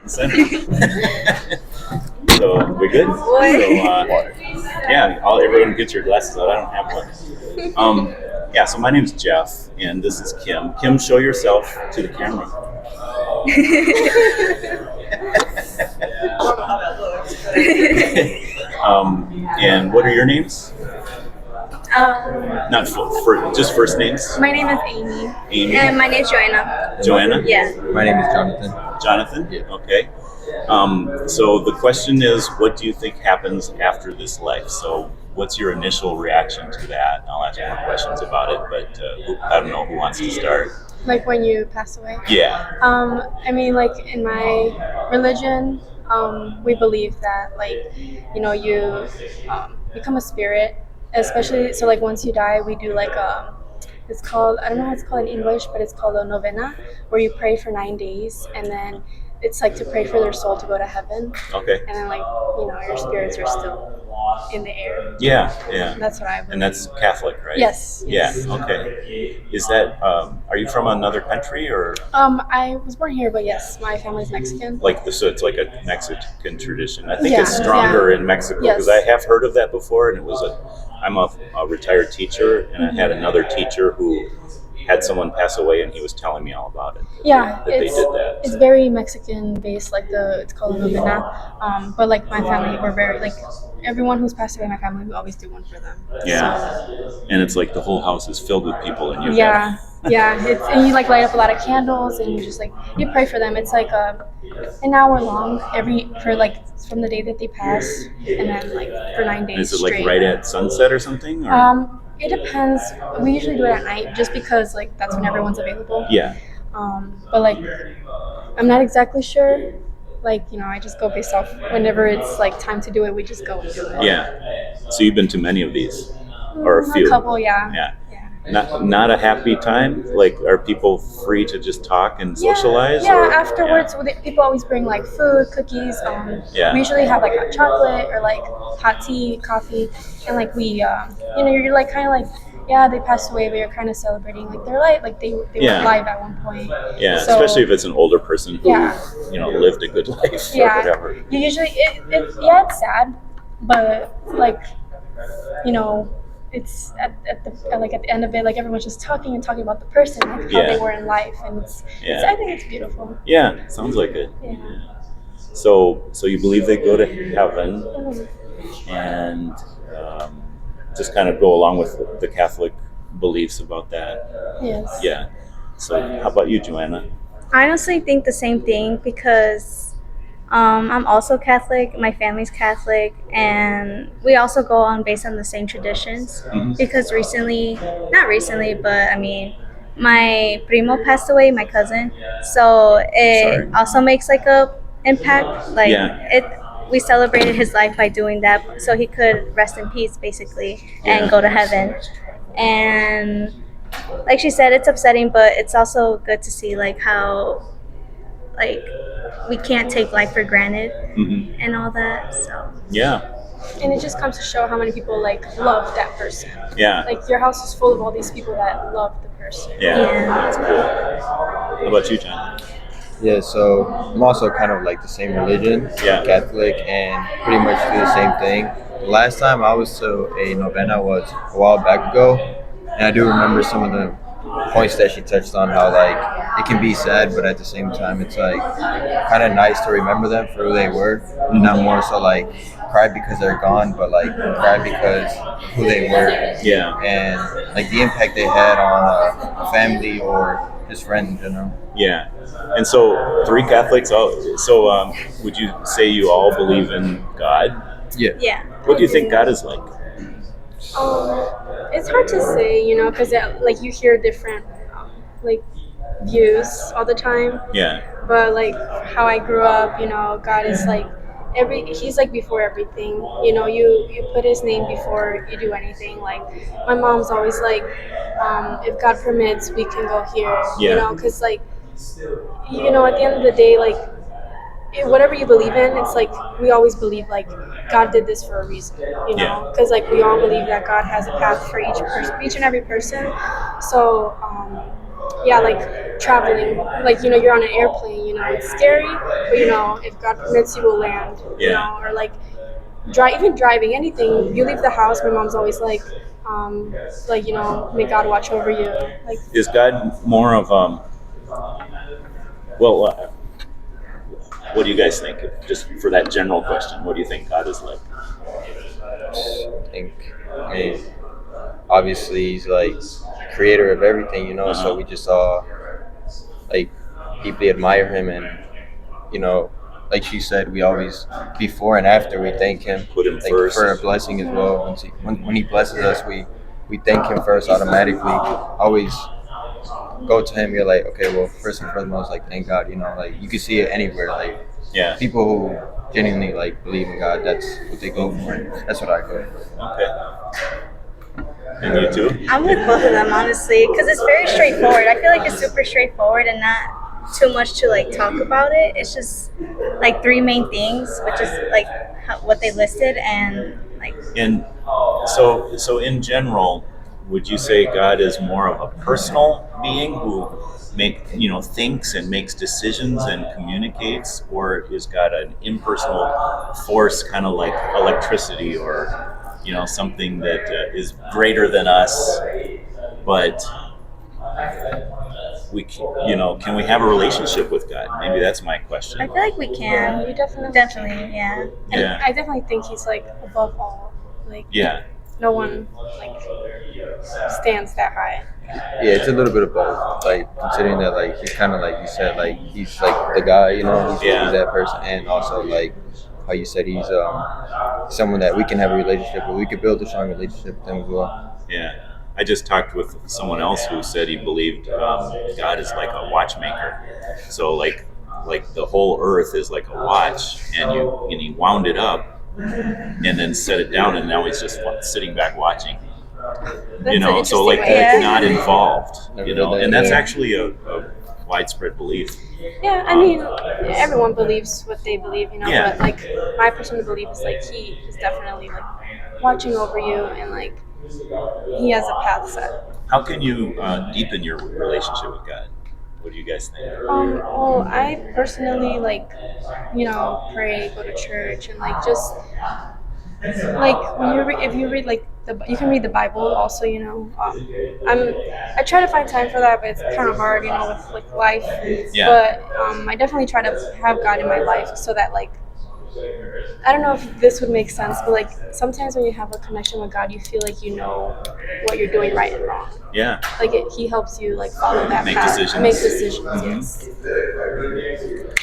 Center. So we good? So yeah, everyone get your glasses out. I don't have one. Yeah. So my name's Jeff, and this is Kim. Kim, show yourself to the camera. And what are your names? Not just first names. My name is Amy. Amy. And my name is Joanna. Joanna? Yeah. My name is Jonathan. Jonathan? Yeah. Okay. So the question is, what do you think happens after this life? So what's your initial reaction to that? I'll ask more questions about it, but I don't know who wants to start. Like when you pass away? Yeah. I mean, like in my religion, we believe that, like, you know, you become a spirit, especially, so like once you die, we do like it's called, I don't know how it's called in English, but it's called a novena, where you pray for 9 days, and then it's like to pray for their soul to go to heaven. Okay. And then, like, you know, your spirits are still in the air. Yeah. That's what I believe. And that's Catholic, right? Yes. Yeah. Okay. Is that? Are you from another country or? I was born here, but yes, my family's Mexican. So it's like a Mexican tradition. I think Yeah, it's stronger in Mexico because I Yes. have heard of that before, and I'm a retired teacher, and I had another teacher who had someone pass away, and he was telling me all about it. That they did that. It's very Mexican based, like it's called a novena. But like my family, we're very, like, everyone who's passed away in my family, we always do one for them. Yeah. So, And it's like the whole house is filled with people, and you yeah. And you like light up a lot of candles, and you just like you pray for them. It's like an hour long from the day that they pass, and then like for 9 days. Is it like straight. right at sunset or something? Or? It depends. We usually do it at night, just because like that's when everyone's available. Yeah. But like, I'm not exactly sure. Like, you know, I just go based off whenever it's like time to do it. We just go and do it. Yeah. So you've been to many of these, or a few? A couple, yeah. Yeah. Not a happy time? Like, are people free to just talk and socialize? Yeah, or? afterwards, people always bring like food, cookies. We usually have like hot chocolate or like hot tea, coffee, and like we, you know, you're like kind of like, yeah, they passed away, but you're kind of celebrating. Like they're like they were alive at one point. Yeah, So, especially if it's an older person who, you know, lived a good life or whatever. You usually, it's sad, but like, you know, it's at the end of it, like everyone's just talking about the person, like how they were in life, and it's I think it's beautiful. Yeah, sounds like it. Yeah. So you believe they go to heaven, Mhm. and just kind of go along with the Catholic beliefs about that. Yes. Yeah. So how about you, Joanna? I honestly think the same thing because I'm also Catholic, my family's Catholic, and we also go on based on the same traditions. Mhm. Because not recently, but I mean, my primo passed away, my cousin, so it also makes like a impact. Like we celebrated his life by doing that, so he could rest in peace, basically, and go to heaven. And like she said, it's upsetting, but it's also good to see like how like we can't take life for granted and all that. So Yeah. And it just comes to show how many people like love that person. Yeah. Like your house is full of all these people that love the person. Yeah. That's cool. How about you, John? Yeah, so I'm also kind of like the same religion, Catholic, and pretty much do the same thing. The last time I was to a novena was a while back ago, and I do remember some of the points that she touched on, how like it can be sad, but at the same time it's like kind of nice to remember them for who they were, and not more so like cry because they're gone, but like cry because who they were, and like the impact they had on a family or just friends in general. Yeah. And so 3 Catholics. So would you say you all believe in God? Yeah. What do you think God is like? It's hard to say, you know, because like you hear different like views all the time. Yeah. But like how I grew up, you know, God is like he's like before everything. You know, you put his name before you do anything. Like my mom's always like, if God permits, we can go here. You know, because like, you know, at the end of the day, like whatever you believe in, it's like we always believe like God did this for a reason, you know, because like we all believe that God has a path for each and every person. So yeah, like traveling, like you're on an airplane, it's scary, but if God permits, you will land, or like even driving, anything. You leave the house, my mom's always like may God watch over you. Like, is God more of well, what do you guys think? Just for that general question, what do you think God is like? I mean, obviously he's like creator of everything, so we just all like deeply admire him, and like she said, we always before and after we thank him, Put him like first. for a blessing as well. When he blesses us, we thank him first automatically. Always go to him. You're like, okay, well, first and foremost, like thank God. Like you can see it anywhere. Like people who genuinely like believe in God, that's what they go for. That's what I go for. Okay. And you too? I'm with both of them, honestly, because it's very straightforward. I feel like it's super straightforward and not too much to like talk about it. It's just like three main things, which is like what they listed, and like. And so in general, would you say God is more of a personal being who thinks and makes decisions and communicates, or is God an impersonal force, kind of like electricity, or something that is greater than us, but can we have a relationship with God? Maybe that's my question. I feel like we can. You definitely, yeah. And I definitely think he's like above all. Like, no one like stands that high. Yeah, it's a little bit of both. Like considering that, like he's kind of like you said, like he's like the guy, he's that person, and also like how you said he's someone that we can have a relationship with. We could build a strong relationship with him as well. Yeah. I just talked with someone else who said he believed God is like a watchmaker. So like the whole earth is like a watch, and he wound it up and then set it down, and now he's just sitting back watching. So like not involved. And that's actually a widespread belief. Yeah, I mean, everyone believes what they believe, but like my personal belief is like he is definitely like watching over you, and like he has a path set. How can you deepen your relationship with God? What do you guys think? Well, I personally like, pray, go to church, and like just like when if you read like you can read the Bible also. I try to find time for that, but it's kind of hard, with like life. Yeah. But I definitely try to have God in my life so that like. I don't know if this would make sense, but like sometimes when you have a connection with God, you feel like you know what you're doing right and wrong. Yeah. Like he helps you like follow that path. Make decisions. Yes.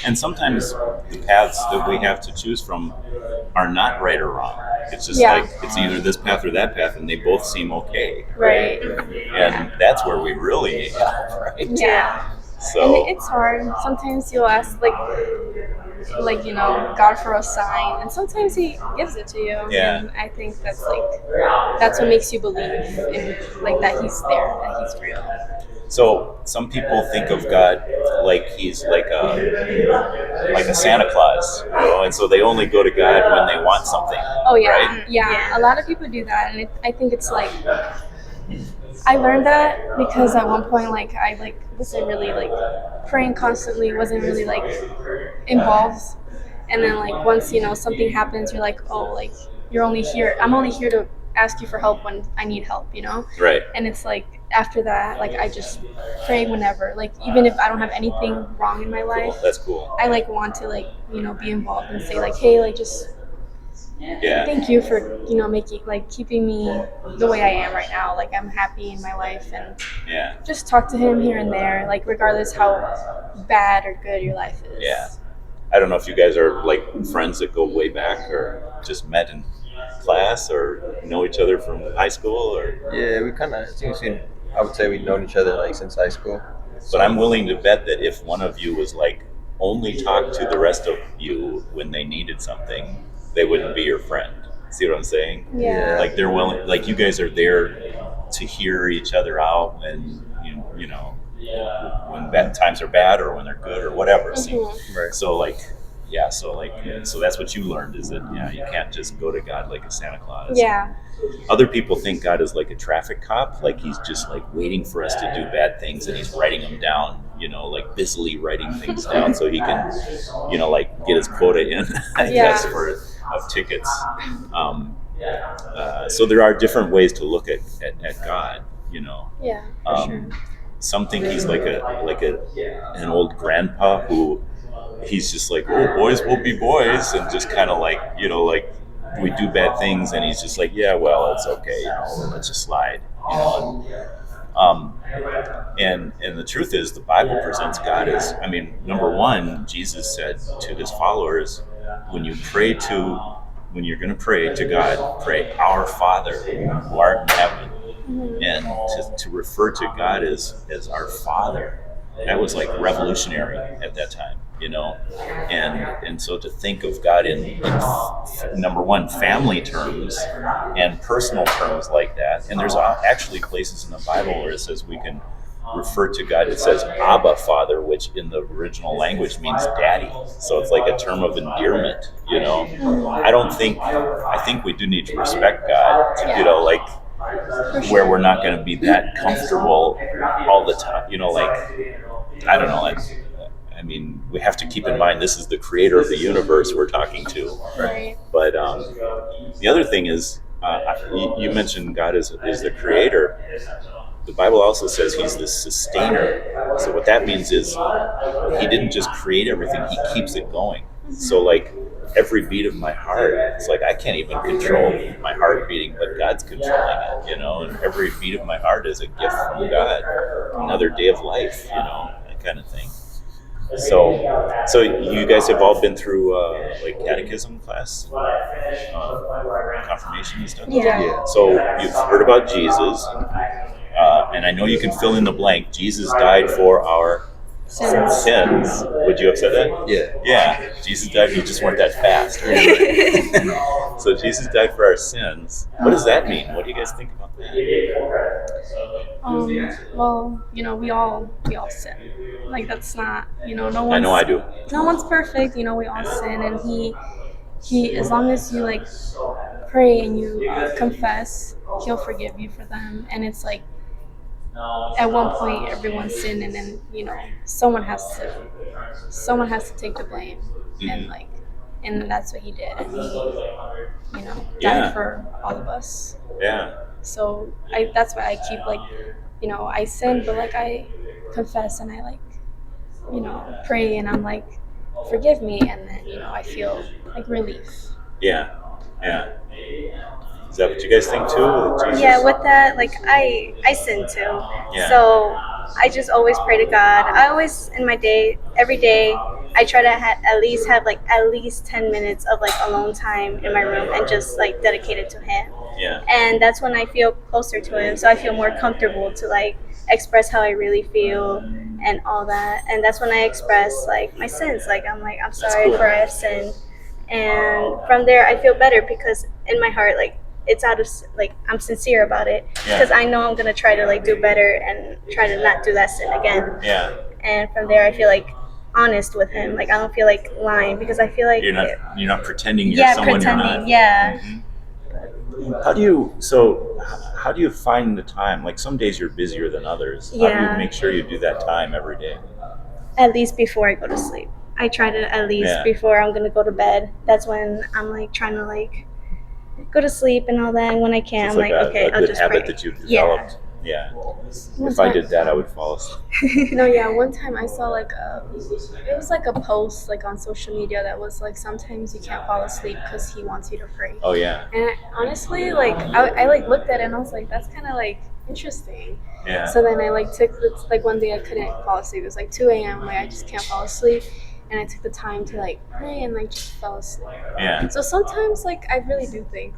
And sometimes the paths that we have to choose from are not right or wrong. It's just like it's either this path or that path, and they both seem okay. Right. And that's where we really need help, right? Yeah. So and it's hard. Sometimes you'll ask like God for a sign, and sometimes he gives it to you. Yeah. And I think that's what makes you believe in like that he's there, that he's real. So some people think of God like he's like a Santa Claus, and so they only go to God when they want something. Oh yeah, right? Yeah. A lot of people do that, and I think it's like I learned that because at one point like I like wasn't really like praying constantly, wasn't really like involved, and then like once something happens, you're like, oh, like I'm only here to ask you for help when I need help, Right. And it's like after that, like I just pray whenever, like even if I don't have anything wrong in my life. Cool. That's cool. I like want to like be involved and say like, hey, like just thank you for making like keeping me the way I am right now. Like I'm happy in my life, and just talk to him here and there, like regardless how bad or good your life is. Yeah. I don't know if you guys are like friends that go way back, or just met in class, or know each other from high school, or we kind of I would say we've known each other like since high school. But I'm willing to bet that if one of you was like only talk to the rest of you when they needed something, they wouldn't be your friend. See what I'm saying? Yeah. Like they're willing, like you guys are there to hear each other out when when bad times are bad or when they're good or whatever. Mm-hmm. Right. So like so that's what you learned, is that you can't just go to God like a Santa Claus. Yeah. Other people think God is like a traffic cop, like he's just like waiting for us to do bad things and he's writing them down, like busily writing things down so he can, like get his quota in, I guess, of tickets. So there are different ways to look at God, Yeah, for sure. Some think he's like an old grandpa who he's just like, oh, boys will be boys, and just kind of like, like we do bad things and he's just like, yeah, well, it's okay, let's just slide, and the truth is the Bible presents God as, number one, Jesus said to his followers, when you're going to pray to God, pray our Father who art in heaven. And to refer to God as our Father, that was like revolutionary at that time, and so to think of God in number one, family terms and personal terms like that. And there's actually places in the Bible where it says we can refer to God. It says Abba, Father, which in the original language means daddy. So it's like a term of endearment, I think we do need to respect God, like where we're not going to be that comfortable all the time, I don't know, we have to keep in mind this is the creator of the universe we're talking to. Right. But the other thing is, you mentioned God is the creator. The Bible also says he's the sustainer. So what that means is he didn't just create everything, he keeps it going. So like every beat of my heart, it's like I can't even control my heart beating, but God's controlling it, and every beat of my heart is a gift from God, another day of life, that kind of thing. So you guys have all been through like catechism class, confirmation and stuff? Yeah. So you've heard about Jesus, and I know you can fill in the blank. Jesus died for our sins. Would you have said that? Yeah. Yeah. Jesus died. You just weren't that fast. Right? So Jesus died for our sins. What does that mean? What do you guys think about that? Well, we all sin. Like that's not, no one's. I know I do. No one's perfect. We all sin, and he, as long as you like pray and you confess, he'll forgive you for them. And it's like, at one point everyone sinned, and then someone has to take the blame. And that's what he did, and he died for all of us. So that's why I keep I sin, but I confess and I pray, and I'm like, forgive me, and then I feel relief. Yeah. Is that what you guys think too? Jesus? Yeah, with that, I sin too. Yeah. So I just always pray to God. I always, in my day, every day, I try to at least have at least 10 minutes of alone time in my room and just dedicate it to Him. Yeah. And that's when I feel closer to Him, so I feel more comfortable to express how I really feel and all that. And that's when I express my sins. I'm sorry for I have sinned. And from there I feel better, because in my heart it's out of I'm sincere about it, because I know I'm gonna try to do better and try to not do that sin again. Yeah. And from there I feel honest with Him. I don't feel lying, because I feel you're not pretending you're someone you're not. Yeah. Mm-hmm. How do you find the time? Some days you're busier than others. How do you make sure you do that time every day? At least before I go to sleep. I try to at least before I'm gonna go to bed. That's when I'm trying to go to sleep and all that. And when I can, so I'm okay, I'll just pray. It's a good habit that you've developed. Yeah. If I did that, I would fall asleep. No, yeah. One time I saw it was a post on social media that was sometimes you can't fall asleep because He wants you to pray. Oh yeah. And honestly, I looked at it and I was that's kind of interesting. Yeah. So then I took one day I couldn't fall asleep. It was 2 a.m. I just can't fall asleep. And I took the time to pray and just fell asleep. Yeah. So sometimes I really do think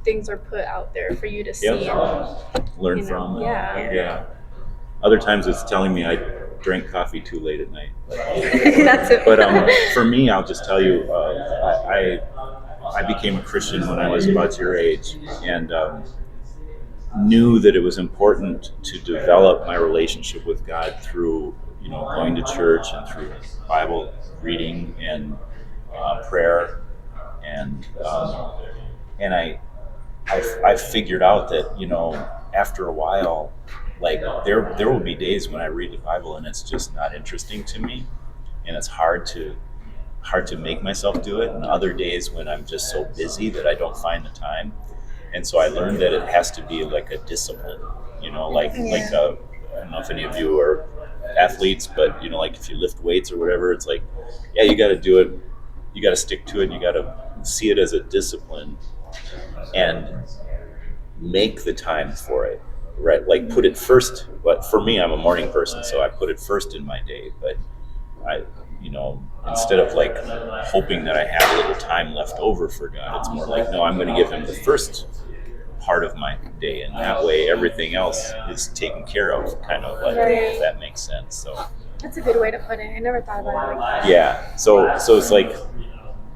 things are put out there for you to see and learn from. Yeah. Other times it's telling me I drank coffee too late at night. That's it. But for me, I'll just tell you, I became a Christian when I was about your age, and knew that it was important to develop my relationship with God through going to church and through Bible reading and prayer, and I figured out that, after a while, like there will be days when I read the Bible and it's just not interesting to me, and it's hard to make myself do it, and other days when I'm just so busy that I don't find the time. And so I learned that it has to be like a discipline, I don't know if any of you are athletes, but like if you lift weights or whatever, it's like, yeah, you got to do it, you got to stick to it, you got to see it as a discipline and make the time for it, right? Like put it first. But for me, I'm a morning person, so I put it first in my day. But I, instead of like hoping that I have a little time left over for God, it's more like, no, I'm going to give Him the first part of my day, and that way everything else is taken care of, kind of like, if that makes sense. So that's a good way to put it. I never thought about it like that. Yeah. So it's like,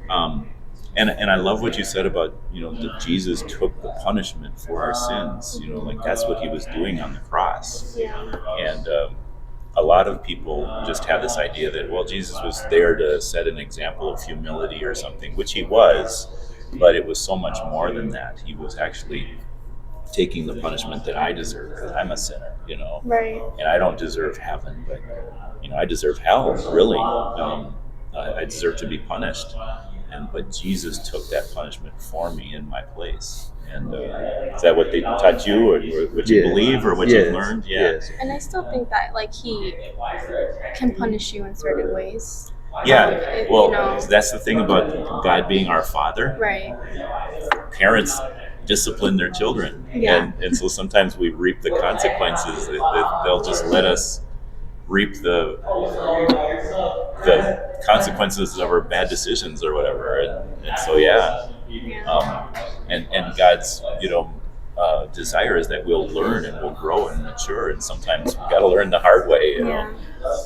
and I love what you said about, that Jesus took the punishment for our sins. Like that's what He was doing on the cross. Yeah. And a lot of people just have this idea that, well, Jesus was there to set an example of humility or something, which He was, but it was so much more than that. He was actually taking the punishment that I deserve, because I'm a sinner, Right. and I don't deserve heaven, but I deserve hell, really. I deserve to be punished, but Jesus took that punishment for me in my place. And is that what they taught you, or what you believe, or what you've learned? Yeah. Yes. And I still think that like He can punish you in certain ways. Yeah. Well, that's the thing about God being our Father. Right. Parents discipline their children, and so sometimes we reap the consequences. They'll just let us reap the consequences of our bad decisions or whatever, and so and God's desire is that we'll learn and we'll grow and mature, and sometimes we've got to learn the hard way,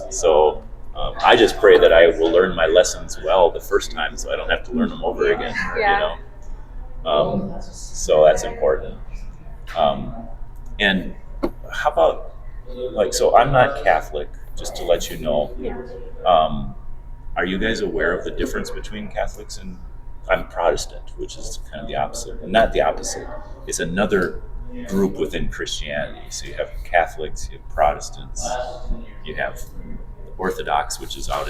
So I just pray that I will learn my lessons well the first time, so I don't have to learn them over again. So that's important. And how about, so I'm not Catholic, just to let you know. Are you guys aware of the difference between Catholics and, I'm Protestant, which is kind of the opposite, and not the opposite. It's another group within Christianity. So you have Catholics, you have Protestants, you have Orthodox, which is out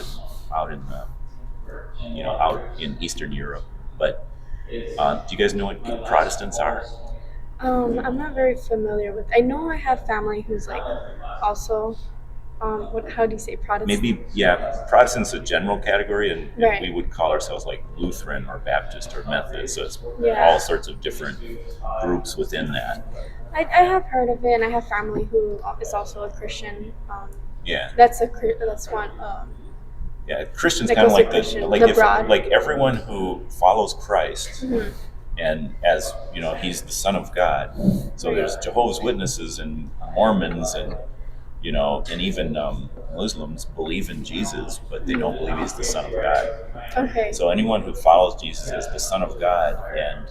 in Eastern Europe. But do you guys know what Protestants are? I'm not very familiar with. I know I have family who's like also. How do you say Protestant? Maybe, Protestant's a general category, and we would call ourselves like Lutheran or Baptist or Methodist. So it's all sorts of different groups within that. I have heard of it, and I have family who is also a Christian. That's one. Christian's kind of like everyone who follows Christ, and as He's the Son of God. So there's Jehovah's Witnesses and Mormons and even Muslims believe in Jesus, but they don't believe He's the Son of God. Okay. So anyone who follows Jesus as the Son of God and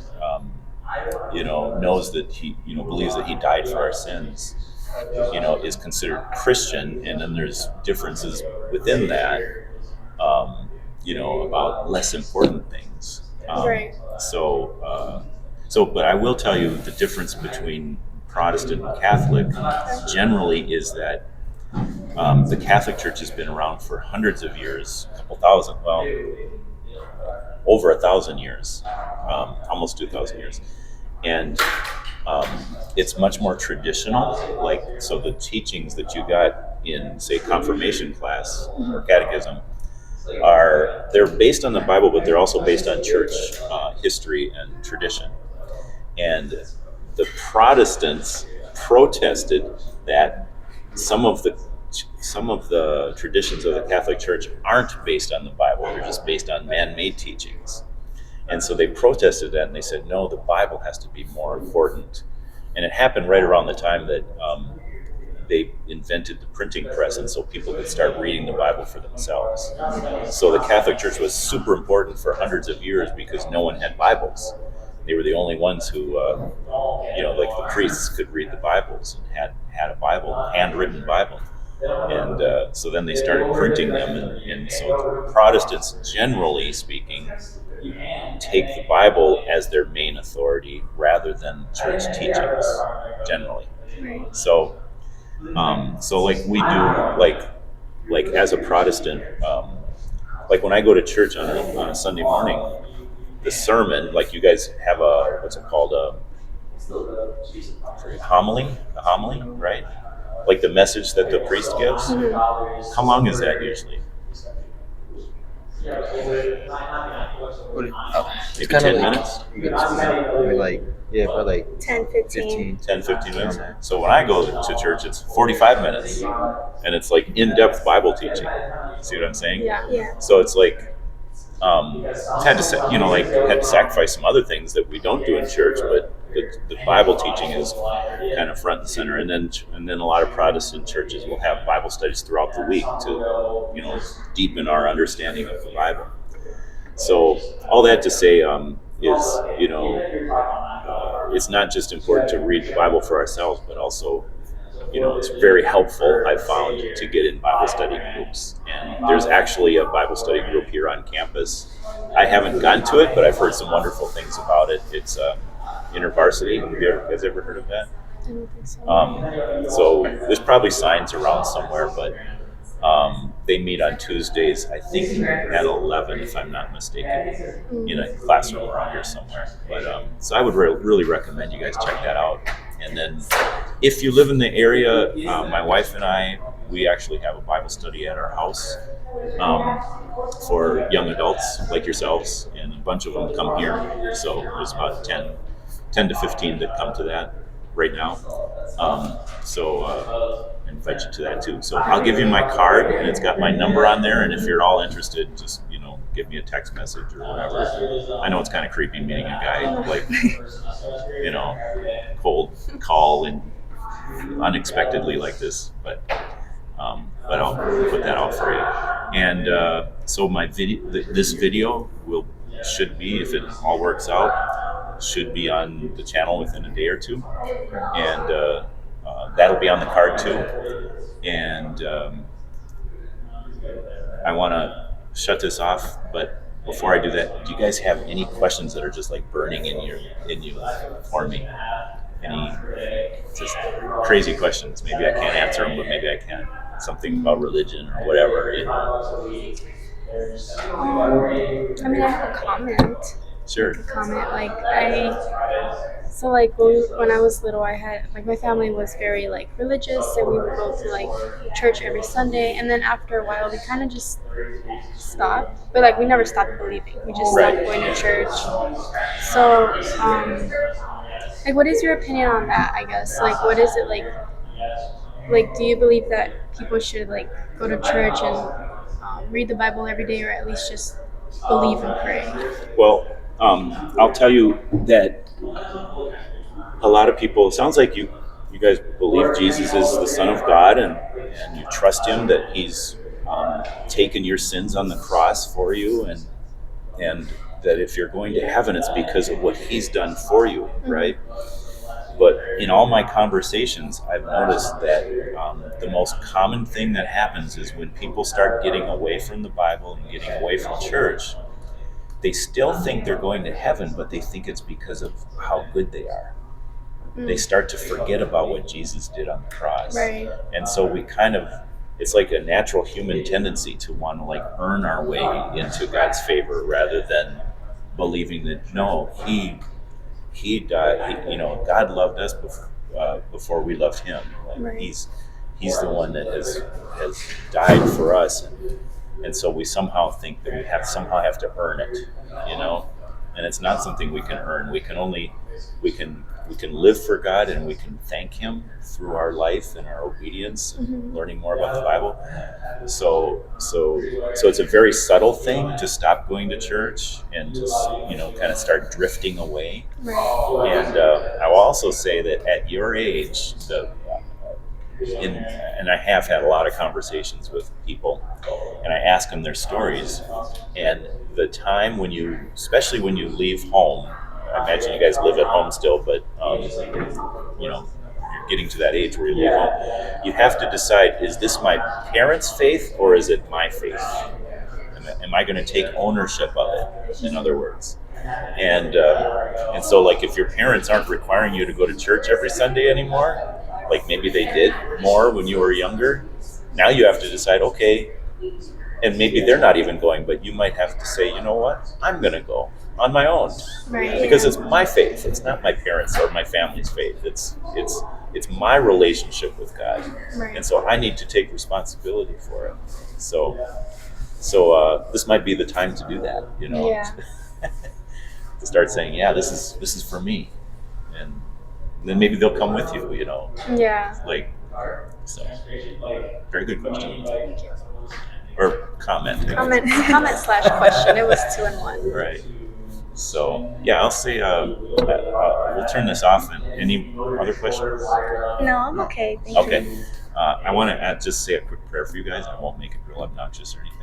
knows that He believes that He died for our sins, is considered Christian. And then there's differences within that, about less important things. Right. But I will tell you the difference between Protestant and Catholic generally is that the Catholic Church has been around for hundreds of years, over 1,000 years, almost 2,000 years, and it's much more traditional. So the teachings that you got in, say, confirmation class or catechism they're based on the Bible, but they're also based on church history and tradition. And the Protestants protested that some of the traditions of the Catholic Church aren't based on the Bible; they're just based on man-made teachings. And so they protested that, and they said, "No, the Bible has to be more important." And it happened right around the time that they invented the printing press, and so people could start reading the Bible for themselves. So the Catholic Church was super important for hundreds of years because no one had Bibles. They were the only ones who, like the priests, could read the Bibles and had a Bible, a handwritten Bible. And so then they started printing them, and so Protestants, generally speaking, take the Bible as their main authority rather than church teachings, generally. So, so like we do, like as a Protestant, like when I go to church on a Sunday morning, the sermon, like you guys have a, what's it called, a homily, right? Like the message that the priest gives. How long is that usually? Maybe 10 minutes? Maybe like, yeah, for like 10, 15. 10, 15 minutes. So when I go to church, it's 45 minutes. And it's like in-depth Bible teaching. See what I'm saying? Yeah. So it's like, had to sacrifice some other things that we don't do in church, but the Bible teaching is kind of front and center. And then a lot of Protestant churches will have Bible studies throughout the week to, deepen our understanding of the Bible. So all that to say is, it's not just important to read the Bible for ourselves, but also, it's very helpful, I've found, to get in Bible study groups. And there's actually a Bible study group here on campus. I haven't gone to it, but I've heard some wonderful things about it. It's InterVarsity. Have you guys ever heard of that? I don't think so. So there's probably signs around somewhere, but they meet on Tuesdays, I think at 11, if I'm not mistaken, in a classroom around here somewhere. But so I would really recommend you guys check that out. And then if you live in the area, my wife and I, we actually have a Bible study at our house for young adults like yourselves, and a bunch of them come here. So there's about 10 to 15 that come to that right now. So I invite you to that too. So I'll give you my card, and it's got my number on there. And if you're all interested, just give me a text message or whatever. I know it's kind of creepy meeting a guy like cold call and unexpectedly like this, but I'll put that out for you. And so my video, this video should be, if it all works out, should be on the channel within a day or two, and that'll be on the card too. And I want to shut this off, but before I do that, do you guys have any questions that are just like burning in you for me? Any just crazy questions? Maybe I can't answer them, but maybe I can. Something about religion or whatever. I mean, I have a comment. Sure. So when I was little, I had my family was very religious, and we would go to church every Sunday. And then after a while, we kind of just stopped, but we never stopped believing. We just stopped going to church. So, what is your opinion on that? I guess what is it like? Do you believe that people should go to church and read the Bible every day, or at least just believe and pray? Well, I'll tell you that a lot of people, it sounds like you guys believe Jesus is the Son of God, and you trust him, that he's taken your sins on the cross for you, and that if you're going to heaven, it's because of what he's done for you, right? But in all my conversations, I've noticed that the most common thing that happens is when people start getting away from the Bible and getting away from church, they still think they're going to heaven, but they think it's because of how good they are. They start to forget about what Jesus did on the cross. Right. And so it's like a natural human tendency to want to earn our way into God's favor, rather than believing that, no, he died. God loved us before we loved him. Right. He's the one that has died for us. And so we somehow think that we have to earn it, and it's not something we can earn. We can live for God, and we can thank him through our life and our obedience, learning more about the Bible. So it's a very subtle thing to stop going to church and to kind of start drifting away. Right. And I will also say that at your age, and I have had a lot of conversations with people, and I ask them their stories, and the time especially when you leave home, I imagine you guys live at home still, but getting to that age where you have to decide: is this my parents' faith or is it my faith? Am I going to take ownership of it? In other words, and so like if your parents aren't requiring you to go to church every Sunday anymore, like maybe they did more when you were younger. Now you have to decide, okay, and maybe they're not even going, but you might have to say, you know what, I'm going to go on my own, Right. because it's my faith. It's not my parents or my family's faith. It's my relationship with God, Right. and so I need to take responsibility for it. So this might be the time to do that, Yeah. to start saying, yeah, this is for me, and then maybe they'll come with you, Yeah. like, so very good question or comment. Comment/question. It was 2 in 1. Right. So yeah, I'll say we'll turn this off. And any other questions? No, I'm okay. Thank you. Okay. I want to just say a quick prayer for you guys. I won't make it real obnoxious or anything.